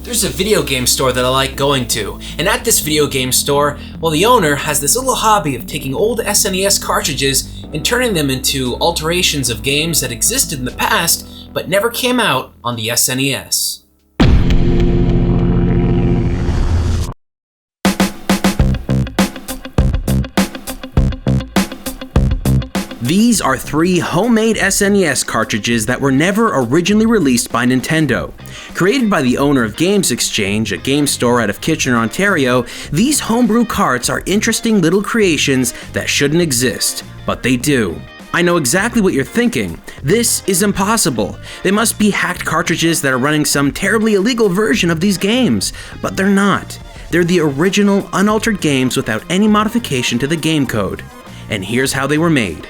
There's a video game store that I like going to, and at this video game store, well, the owner has this little hobby of taking old SNES cartridges and turning them into alterations of games that existed in the past but never came out on the SNES. These are 3 homemade SNES cartridges that were never originally released by Nintendo. Created by the owner of Games Exchange, a game store out of Kitchener, Ontario, these homebrew carts are interesting little creations that shouldn't exist, but they do. I know exactly what you're thinking. This is impossible. They must be hacked cartridges that are running some terribly illegal version of these games, but they're not. They're the original, unaltered games without any modification to the game code. And here's how they were made.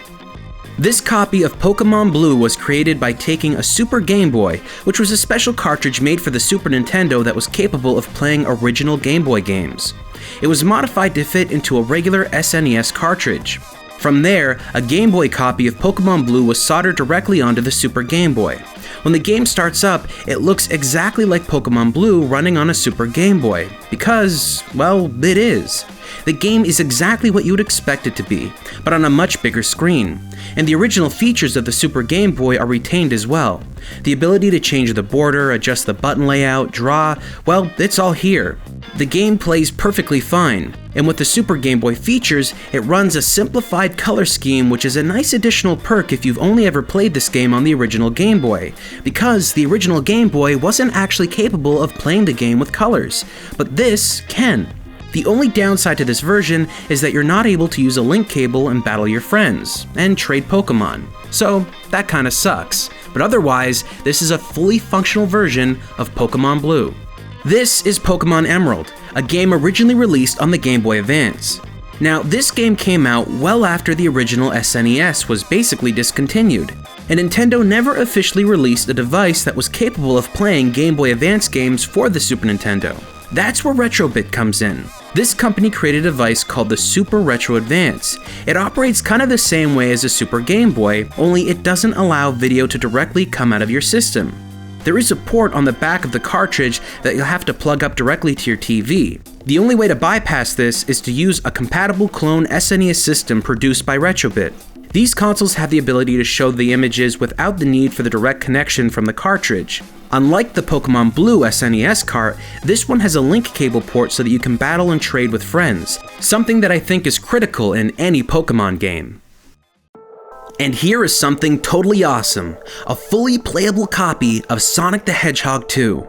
This copy of Pokémon Blue was created by taking a Super Game Boy, which was a special cartridge made for the Super Nintendo that was capable of playing original Game Boy games. It was modified to fit into a regular SNES cartridge. From there, a Game Boy copy of Pokémon Blue was soldered directly onto the Super Game Boy. When the game starts up, it looks exactly like Pokémon Blue running on a Super Game Boy, because, well, it is. The game is exactly what you would expect it to be, but on a much bigger screen. And the original features of the Super Game Boy are retained as well. The ability to change the border, adjust the button layout, draw, well, it's all here. The game plays perfectly fine, and with the Super Game Boy features, it runs a simplified color scheme, which is a nice additional perk if you've only ever played this game on the original Game Boy, because the original Game Boy wasn't actually capable of playing the game with colors, but this can. The only downside to this version is that you're not able to use a link cable and battle your friends, and trade Pokemon. So that kinda sucks, but otherwise, this is a fully functional version of Pokémon Blue. This is Pokémon Emerald, a game originally released on the Game Boy Advance. Now, this game came out well after the original SNES was basically discontinued, and Nintendo never officially released a device that was capable of playing Game Boy Advance games for the Super Nintendo. That's where Retrobit comes in. This company created a device called the Super Retro Advance. It operates kind of the same way as a Super Game Boy, only it doesn't allow video to directly come out of your system. There is a port on the back of the cartridge that you'll have to plug up directly to your TV. The only way to bypass this is to use a compatible clone SNES system produced by Retrobit. These consoles have the ability to show the images without the need for the direct connection from the cartridge. Unlike the Pokémon Blue SNES cart, this one has a link cable port so that you can battle and trade with friends, something that I think is critical in any Pokémon game. And here is something totally awesome, a fully playable copy of Sonic the Hedgehog 2.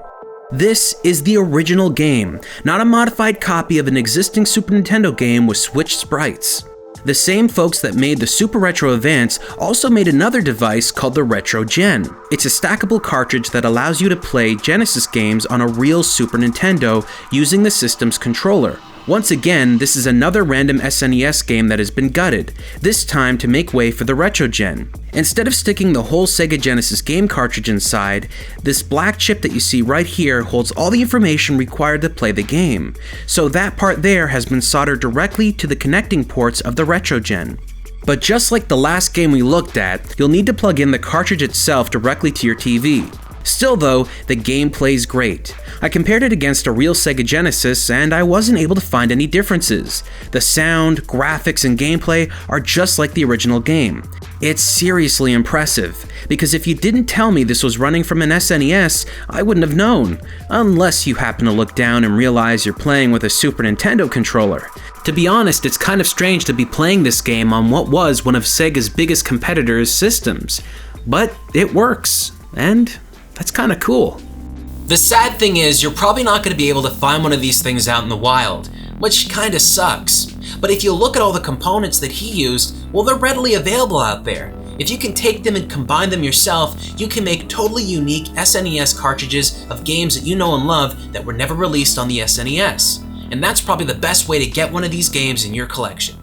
This is the original game, not a modified copy of an existing Super Nintendo game with switched sprites. The same folks that made the Super Retro Advance also made another device called the Retro Gen. It's a stackable cartridge that allows you to play Genesis games on a real Super Nintendo using the system's controller. Once again, this is another random SNES game that has been gutted, this time to make way for the Retro Gen. Instead of sticking the whole Sega Genesis game cartridge inside, this black chip that you see right here holds all the information required to play the game. So that part there has been soldered directly to the connecting ports of the Retro Gen. But just like the last game we looked at, you'll need to plug in the cartridge itself directly to your TV. Still though, the game plays great. I compared it against a real Sega Genesis and I wasn't able to find any differences. The sound, graphics, and gameplay are just like the original game. It's seriously impressive, because if you didn't tell me this was running from an SNES, I wouldn't have known, unless you happen to look down and realize you're playing with a Super Nintendo controller. To be honest, it's kind of strange to be playing this game on what was one of Sega's biggest competitors' systems. But it works, and that's kind of cool. The sad thing is, you're probably not going to be able to find one of these things out in the wild, which kinda sucks. But if you look at all the components that he used, well, they're readily available out there. If you can take them and combine them yourself, you can make totally unique SNES cartridges of games that you know and love that were never released on the SNES. And that's probably the best way to get one of these games in your collection.